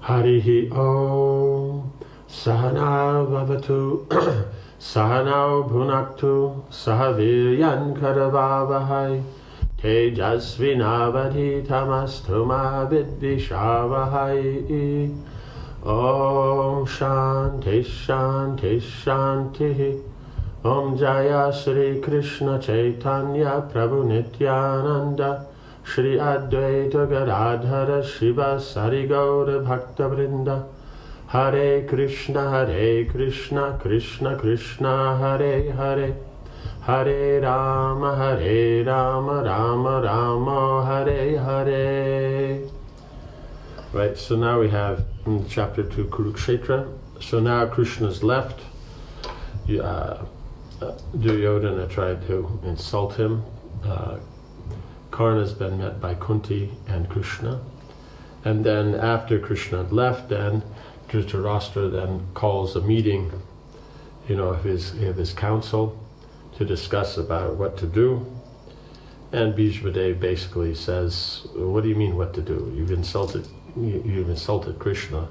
Harihi Om. Sahana Vavatu. Sahanau Bhunaktu. Sahaviryan Karavavahai. Tejasvinavadhitamastu ma vidvishavahai. Om Shanti Shanti Shanti. Om Jaya Shri Krishna Chaitanya Prabhu Nityananda Shri Advaita Gadadhara Shiva Sari Gaura Bhakta Vrinda. Hare Krishna Krishna Krishna Hare Hare. Hare Rama Rama Rama Hare Hare. Right, so now we have in chapter 2 Kurukshetra. So now Krishna's left. Duryodhana tried to insult him. Karna's been met by Kunti and Krishna. And then after Krishna had left, then Dhritarashtra then calls a meeting, of his council to discuss about what to do. And Bhishmadev basically says, what do you mean what to do? You've insulted Krishna,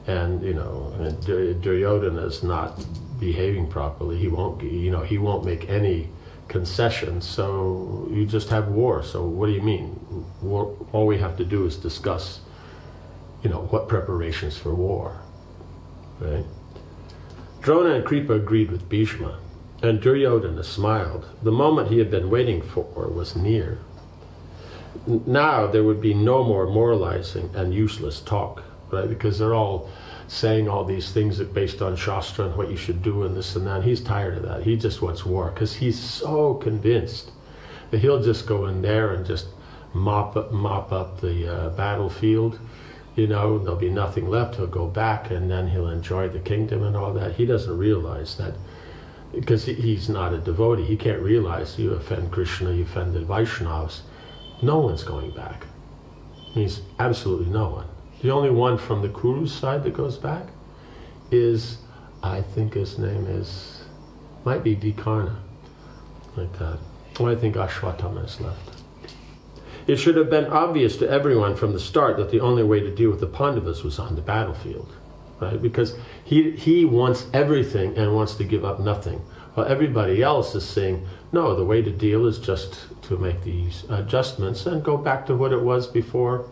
and Duryodhana is not behaving properly. He won't make any concessions, so you just have war. So what do you mean? All we have to do is discuss what preparations for war, right? Drona and Kripa agreed with Bhishma, and Duryodhana smiled. The moment he had been waiting for was near. Now there would be no more moralizing and useless talk, right? Because they're all saying all these things that based on Shastra and what you should do and this and that. He's tired of that. He just wants war because he's so convinced that he'll just go in there and just mop up the battlefield. There'll be nothing left. He'll go back and then he'll enjoy the kingdom and all that. He doesn't realize that because he's not a devotee. He can't realize you offend Krishna, you offend the Vaishnavas. No one's going back. Means absolutely no one. The only one from the Kuru's side that goes back is, I think his name might be Vikarna, like that. Well, I think Ashwatthama is left. It should have been obvious to everyone from the start that the only way to deal with the Pandavas was on the battlefield, right? Because he wants everything and wants to give up nothing. While everybody else is saying, no, the way to deal is just to make these adjustments and go back to what it was before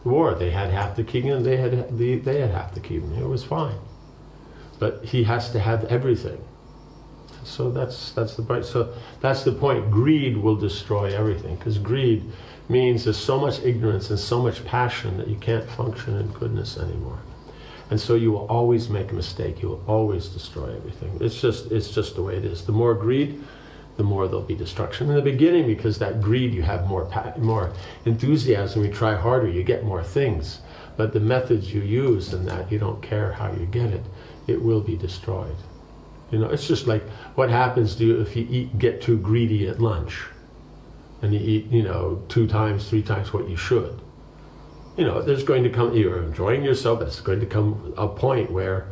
the war. They had half the kingdom, they had half the kingdom. It was fine. But he has to have everything. So that's the point. So that's the point. Greed will destroy everything, because greed means there's so much ignorance and so much passion that you can't function in goodness anymore. And so you will always make a mistake. You will always destroy everything. It's just the way it is. The more greed, the more there'll be destruction. In the beginning, because that greed, you have more enthusiasm, you try harder, you get more things. But the methods you use and that, you don't care how you get it, it will be destroyed. It's just like what happens to you if you get too greedy at lunch and you eat, 2 times, 3 times what you should. There's going to come, you're enjoying yourself, but it's going to come a point where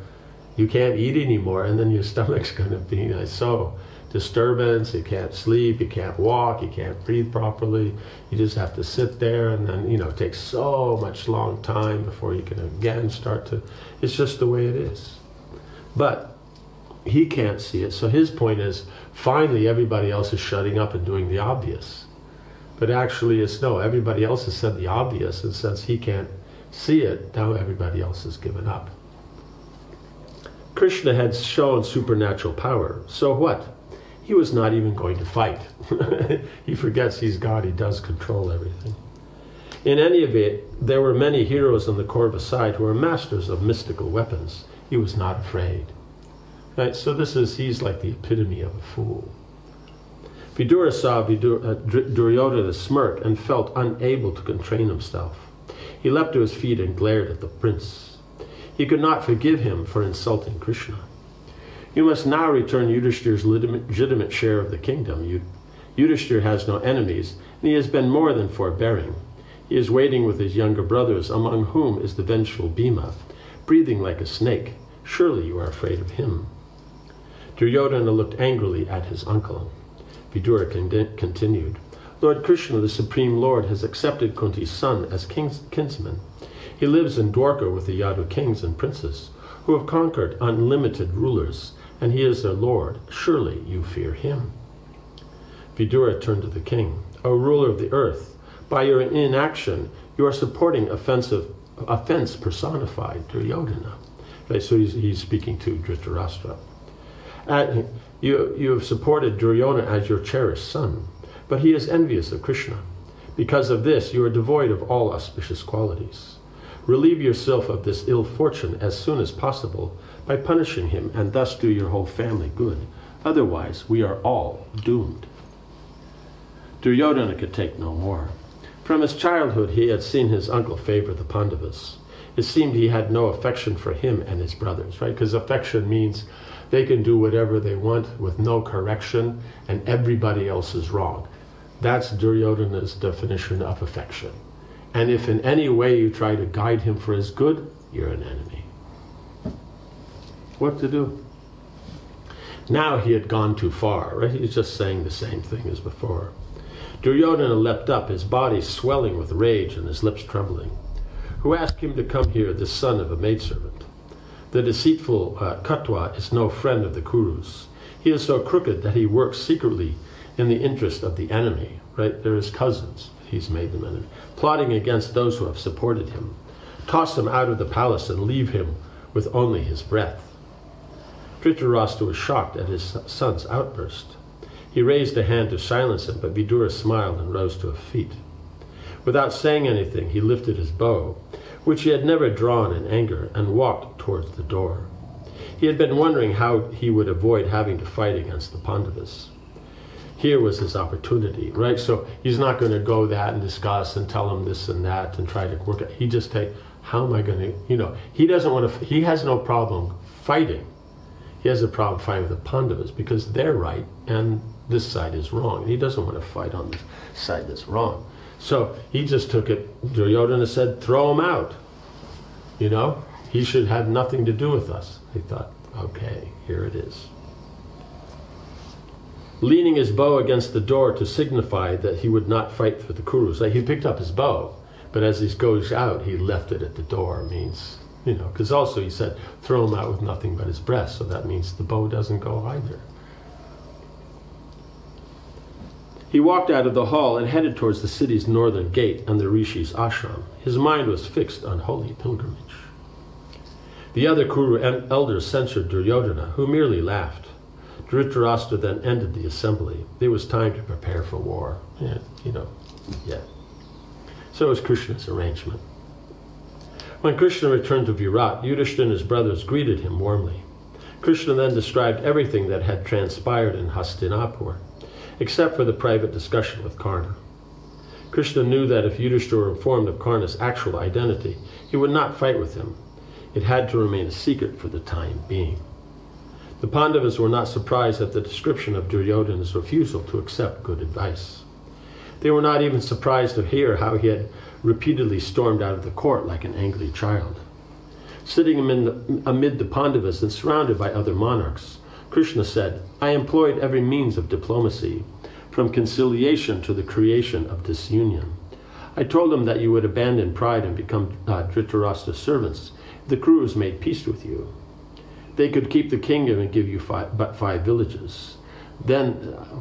you can't eat anymore, and then your stomach's going to be so disturbance, you can't sleep, you can't walk, you can't breathe properly, you just have to sit there, and then, it takes so much long time before you can again start to, it's just the way it is. But he can't see it, so his point is, finally everybody else is shutting up and doing the obvious. But actually it's no, everybody else has said the obvious, and since he can't see it, now everybody else has given up. Krishna had shown supernatural power, so what? He was not even going to fight. He forgets he's God, he does control everything. In any event, there were many heroes on the Kaurava side who were masters of mystical weapons. He was not afraid. Right? So he's like the epitome of a fool. Vidura saw Duryodhana smirk and felt unable to contain himself. He leapt to his feet and glared at the prince. He could not forgive him for insulting Krishna. You must now return Yudhishthir's legitimate share of the kingdom. Yudhishthir has no enemies, and he has been more than forbearing. He is waiting with his younger brothers, among whom is the vengeful Bhima, breathing like a snake. Surely you are afraid of him. Duryodhana looked angrily at his uncle. Vidura continued, Lord Krishna, the Supreme Lord, has accepted Kunti's son as kinsman. He lives in Dwarka with the Yadu kings and princes, who have conquered unlimited rulers, and he is their lord. Surely you fear him." Vidura turned to the king. "O ruler of the earth, by your inaction, you are supporting offense personified, Duryodhana." Right, so he's speaking to Dhritarashtra. You have supported Duryodhana as your cherished son, but he is envious of Krishna. Because of this, you are devoid of all auspicious qualities. Relieve yourself of this ill fortune as soon as possible by punishing him, and thus do your whole family good. Otherwise, we are all doomed. Duryodhana could take no more. From his childhood, he had seen his uncle favor the Pandavas. It seemed he had no affection for him and his brothers, right? Because affection means they can do whatever they want with no correction, and everybody else is wrong. That's Duryodhana's definition of affection. And if in any way you try to guide him for his good, you're an enemy. What to do? Now he had gone too far, right? He's just saying the same thing as before. Duryodhana leapt up, his body swelling with rage and his lips trembling. "Who asked him to come here, this son of a maidservant? The deceitful Katwa is no friend of the Kurus. He is so crooked that he works secretly in the interest of the enemy," right? They're his cousins. He's made them enemy. "Plotting against those who have supported him. Toss him out of the palace and leave him with only his breath." Dhritarashtra was shocked at his son's outburst. He raised a hand to silence him, but Vidura smiled and rose to his feet. Without saying anything, he lifted his bow, which he had never drawn in anger, and walked towards the door. He had been wondering how he would avoid having to fight against the Pandavas. Here was his opportunity, right? So he's not going to go that and discuss and tell them this and that and try to work it. He just how am I going to, he doesn't want to, he has no problem fighting. He has a problem fighting with the Pandavas because they're right and this side is wrong. He doesn't want to fight on this side that's wrong. So he just took it. Duryodhana said, "Throw him out. He should have nothing to do with us." He thought, okay, here it is. Leaning his bow against the door to signify that he would not fight for the Kurus. He picked up his bow, but as he goes out, he left it at the door. Means, because also he said, throw him out with nothing but his breast. So that means the bow doesn't go either. He walked out of the hall and headed towards the city's northern gate and the Rishi's ashram. His mind was fixed on holy pilgrimage. The other Kuru elders censured Duryodhana, who merely laughed. Dhritarashtra then ended the assembly. It was time to prepare for war. So it was Krishna's arrangement. When Krishna returned to Virat, Yudhishthira and his brothers greeted him warmly. Krishna then described everything that had transpired in Hastinapur, except for the private discussion with Karna. Krishna knew that if Yudhishthira were informed of Karna's actual identity, he would not fight with him. It had to remain a secret for the time being. The Pandavas were not surprised at the description of Duryodhana's refusal to accept good advice. They were not even surprised to hear how he had repeatedly stormed out of the court like an angry child. Sitting amid the Pandavas and surrounded by other monarchs, Krishna said, "I employed every means of diplomacy, from conciliation to the creation of disunion. I told them that you would abandon pride and become Dhritarashtra's servants if the Kurus made peace with you. They could keep the kingdom and give you but 5 villages. Then,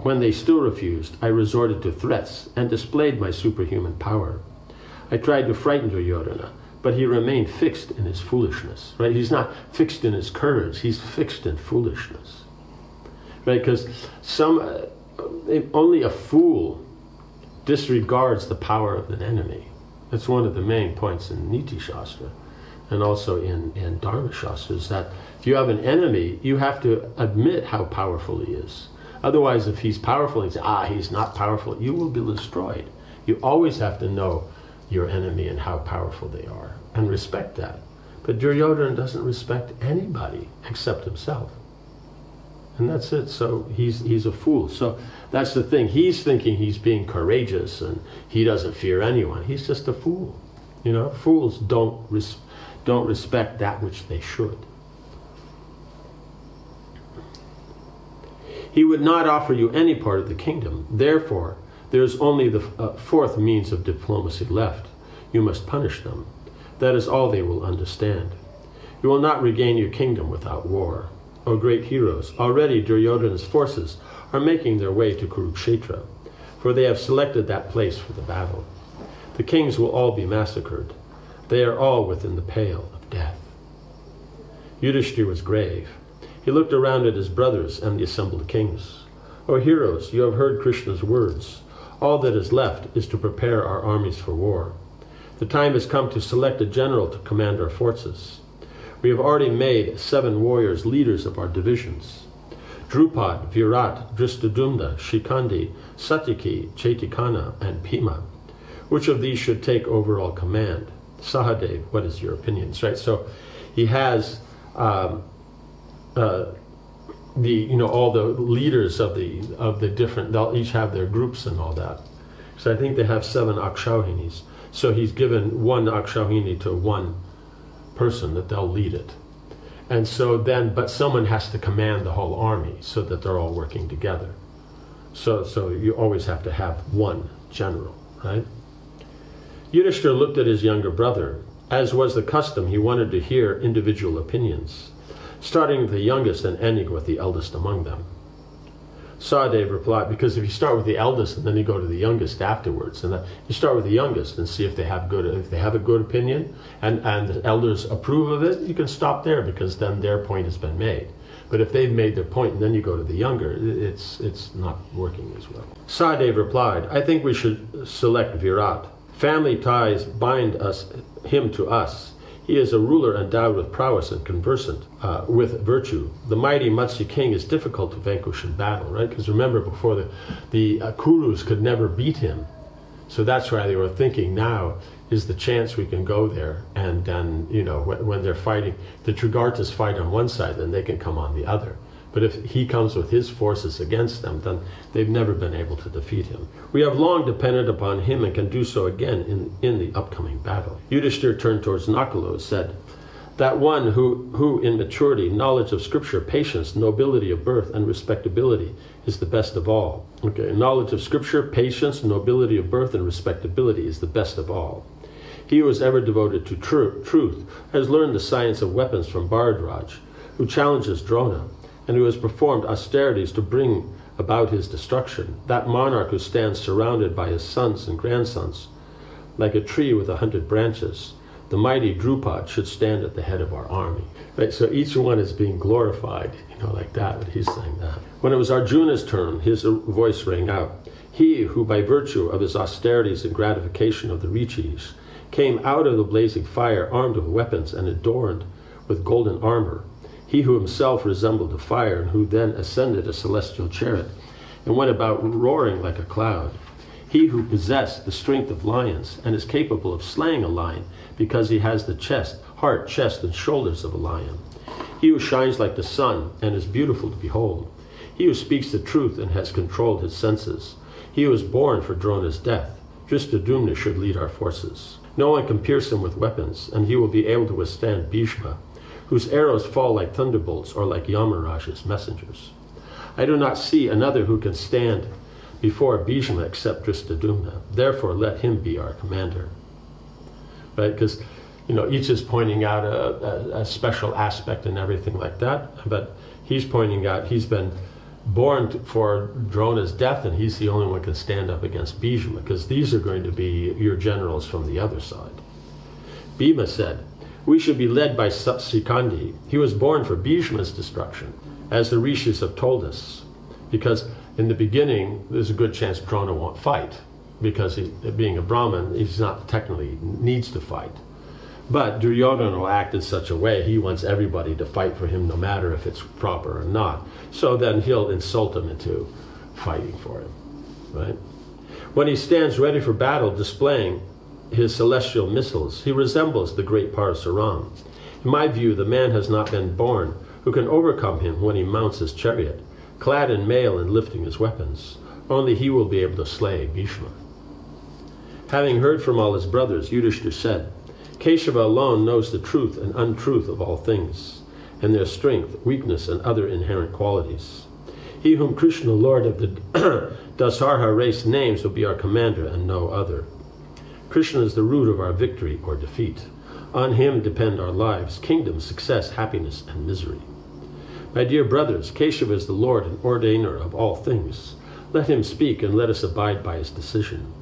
when they still refused, I resorted to threats and displayed my superhuman power. I tried to frighten Duryodhana, but he remained fixed in his foolishness." Right? He's not fixed in his courage, he's fixed in foolishness. Right? Because only a fool disregards the power of an enemy. That's one of the main points in Niti Shastra and also in Dharma Shastra, is that if you have an enemy, you have to admit how powerful he is. Otherwise, if he's powerful, you say, he's not powerful, you will be destroyed. You always have to know your enemy and how powerful they are and respect that. But Duryodhana doesn't respect anybody except himself. And that's it. So he's a fool. So that's the thing. He's thinking he's being courageous and he doesn't fear anyone. He's just a fool. Fools don't respect that which they should. He would not offer you any part of the kingdom. Therefore, there is only the 4th means of diplomacy left. You must punish them. That is all they will understand. You will not regain your kingdom without war. O great heroes, already Duryodhana's forces are making their way to Kurukshetra, for they have selected that place for the battle. The kings will all be massacred. They are all within the pale of death. Yudhishthira was grave. He looked around at his brothers and the assembled kings. O heroes, you have heard Krishna's words. All that is left is to prepare our armies for war. The time has come to select a general to command our forces. We have already made 7 warriors leaders of our divisions. Drupad, Virat, Dristadumna, Shikandi, Satyaki, Chetikana, and Bhima. Which of these should take overall command? Sahadev, what is your opinion? Right. So he has all the leaders of the different. They'll each have their groups and all that. So I think they have 7 Akshauhinis. So he's given 1 Akshauhini to 1 person that they'll lead it. And so then, but someone has to command the whole army so that they're all working together. So you always have to have 1 general, right? Yudhishthira looked at his younger brother. As was the custom, he wanted to hear individual opinions, starting with the youngest and ending with the eldest among them. Sahadev replied, because if you start with the eldest and then you go to the youngest afterwards, and you start with the youngest and see if they have a good opinion and the elders approve of it, you can stop there because then their point has been made. But if they've made their point and then you go to the younger, it's not working as well. Sahadev replied, I think we should select Virat. Family ties bind him to us. He is a ruler endowed with prowess and conversant with virtue. The mighty Matsya king is difficult to vanquish in battle, right? Because remember, before the Kurus could never beat him. So that's why they were thinking now is the chance we can go there. And then, when they're fighting, the Trigartas fight on one side, then they can come on the other. But if he comes with his forces against them, then they've never been able to defeat him. We have long depended upon him and can do so again in the upcoming battle. Yudhishthira turned towards Nakula and said, that one who in maturity, knowledge of scripture, patience, nobility of birth, and respectability is the best of all. Okay, knowledge of scripture, patience, nobility of birth, and respectability is the best of all. He who is ever devoted to truth has learned the science of weapons from Bharadraj, who challenges Drona, and who has performed austerities to bring about his destruction, that monarch who stands surrounded by his sons and grandsons, like a tree with 100 branches, the mighty Drupad should stand at the head of our army. Right, so each one is being glorified, like that, but he's saying that. When it was Arjuna's turn, his voice rang out. He who, by virtue of his austerities and gratification of the Richis, came out of the blazing fire armed with weapons and adorned with golden armor, he who himself resembled a fire, and who then ascended a celestial chariot, and went about roaring like a cloud. He who possessed the strength of lions, and is capable of slaying a lion, because he has the heart, chest, and shoulders of a lion. He who shines like the sun, and is beautiful to behold. He who speaks the truth, and has controlled his senses. He who was born for Drona's death. Dristadumna should lead our forces. No one can pierce him with weapons, and he will be able to withstand Bhishma, whose arrows fall like thunderbolts or like Yamaraj's messengers. I do not see another who can stand before Bhishma except Dristadumna. Therefore, let him be our commander. Right? Because, each is pointing out a special aspect and everything like that. But he's pointing out he's been born for Drona's death, and he's the only one who can stand up against Bhishma, because these are going to be your generals from the other side. Bhima said, we should be led by Sikandi. He was born for Bhishma's destruction, as the Rishis have told us. Because in the beginning, there's a good chance Drona won't fight, because being a Brahmin, he's not technically needs to fight. But Duryodhana will act in such a way, he wants everybody to fight for him, no matter if it's proper or not. So then he'll insult them into fighting for him, right? When he stands ready for battle, displaying his celestial missiles, he resembles the great Parasaram. In my view, the man has not been born who can overcome him when he mounts his chariot, clad in mail and lifting his weapons. Only he will be able to slay Bhishma. Having heard from all his brothers, Yudhishthira said, Keshava alone knows the truth and untruth of all things, and their strength, weakness, and other inherent qualities. He whom Krishna, Lord of the Dasarha race, names will be our commander and no other. Krishna is the root of our victory or defeat. On him depend our lives, kingdom, success, happiness, and misery. My dear brothers, Keshava is the Lord and ordainer of all things. Let him speak, and let us abide by his decision.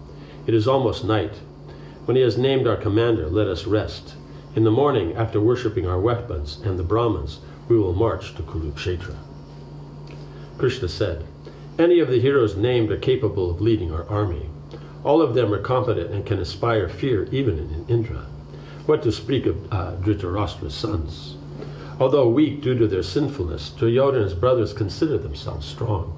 It is almost night. When he has named our commander, let us rest. In the morning, after worshipping our weapons and the Brahmins, we will march to Kurukshetra. Krishna said, any of the heroes named are capable of leading our army. All of them are competent and can inspire fear even in Indra. What to speak of Dhritarashtra's sons? Although weak due to their sinfulness, Duryodhana and his brothers consider themselves strong.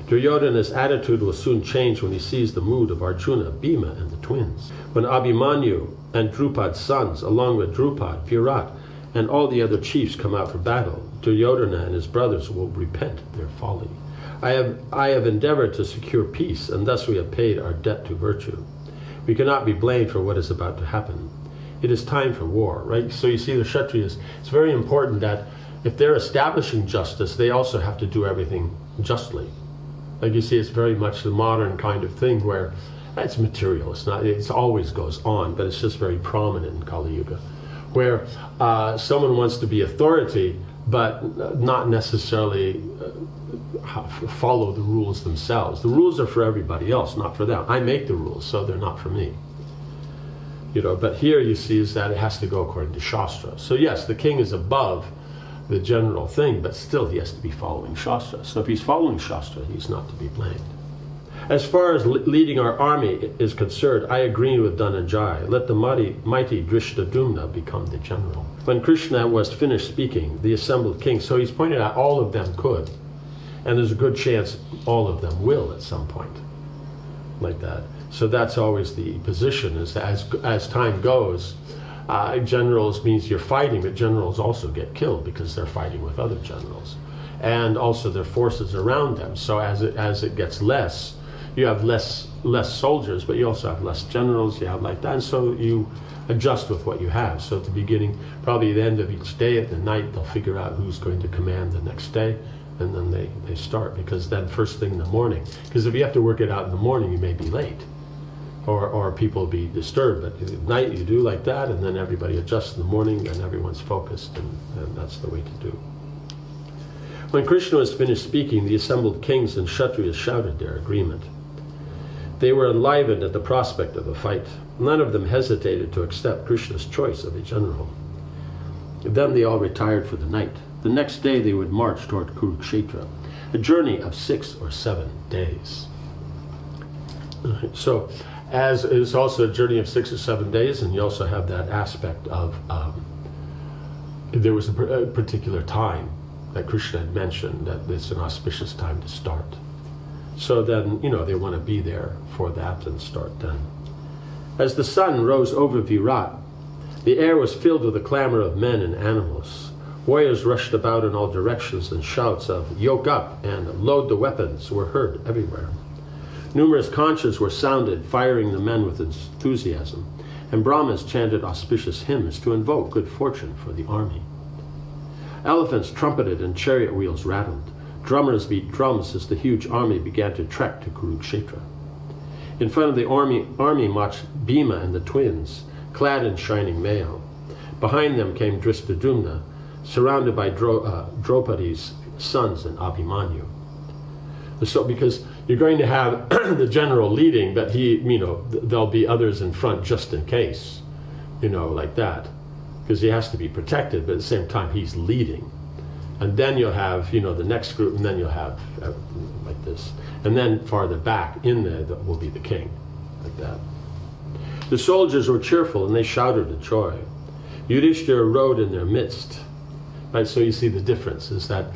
Duryodhana's attitude will soon change when he sees the mood of Arjuna, Bhima, and the twins. When Abhimanyu and Drupad's sons, along with Drupad, Virat, and all the other chiefs come out for battle, Duryodhana and his brothers will repent their folly. I have endeavored to secure peace, and thus we have paid our debt to virtue. We cannot be blamed for what is about to happen. It is time for war, right? So you see the Kshatriyas, it's very important that if they're establishing justice, they also have to do everything justly. Like you see, it's very much the modern kind of thing where it's material. It always goes on, but it's just very prominent in Kali Yuga, where someone wants to be authority, but not necessarily follow the rules themselves. The rules are for everybody else, not for them. I make the rules, so they're not for me. But here you see is that it has to go according to Shastra. So yes, the king is above the general thing, but still he has to be following Shastra. So if he's following Shastra, he's not to be blamed. As far as leading our army is concerned, I agree with Dhananjaya. Let the mighty Drishtadumna become the general. When Krishna was finished speaking, the assembled kings, so he's pointed out all of them could. And there's a good chance all of them will at some point, like that. So that's always the position, is that as time goes, generals means you're fighting, but generals also get killed because they're fighting with other generals. And also their forces around them. So as it gets less, you have less soldiers, but you also have less generals, you have like that. And so you adjust with what you have. So at the beginning, probably at the end of each day, at the night, they'll figure out who's going to command the next day. And then they start, because then first thing in the morning, because if you have to work it out in the morning, you may be late, or people will be disturbed. But at night you do like that, and then everybody adjusts in the morning, and everyone's focused, and that's the way to do. When Krishna was finished speaking, the assembled kings and Kshatriyas shouted their agreement. They were enlivened at the prospect of a fight. None of them hesitated to accept Krishna's choice of a general. Then they all retired for the night. The next day they would march toward Kurukshetra, a journey of 6 or 7 days. So, as is also a journey of 6 or 7 days, and you also have that aspect of there was a particular time that Krishna had mentioned that it's an auspicious time to start. So then, they want to be there for that and start then. As the sun rose over Virat, the air was filled with the clamor of men and animals. Warriors rushed about in all directions, and shouts of "yoke up" and "load the weapons" were heard everywhere. Numerous conches were sounded, firing the men with enthusiasm, and Brahmins chanted auspicious hymns to invoke good fortune for the army. Elephants trumpeted and chariot wheels rattled. Drummers beat drums as the huge army began to trek to Kurukshetra. In front of the army marched Bhima and the twins, clad in shining mail. Behind them came Dristadumna, surrounded by Draupadi's sons and Abhimanyu. So, because you're going to have the general leading, but there'll be others in front just in case, like that, because he has to be protected, but at the same time he's leading. And then you'll have, the next group, and then you'll have like this. And then farther back in there will be the king, like that. The soldiers were cheerful, and they shouted with joy. Yudhishthira rode in their midst. Right, so you see the difference is that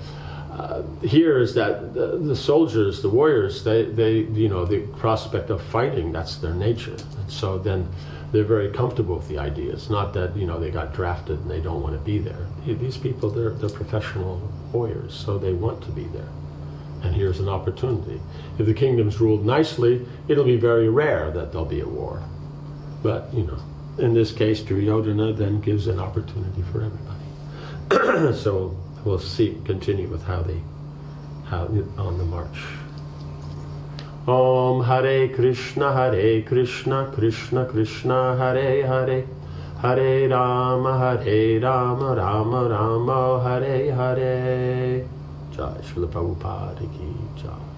here is that the soldiers, the warriors, they the prospect of fighting, that's their nature. And so then they're very comfortable with the idea. It's not that they got drafted and they don't want to be there. These people, they're professional warriors, so they want to be there. And here's an opportunity. If the kingdom's ruled nicely, it'll be very rare that there'll be a war. But in this case, Duryodhana then gives an opportunity for everybody. So we'll continue with how on the march. Om Hare Krishna, Krishna Krishna, Hare Hare, Hare Rama, Rama Rama, Hare Hare. Jai Srila Prabhupada ki Jai.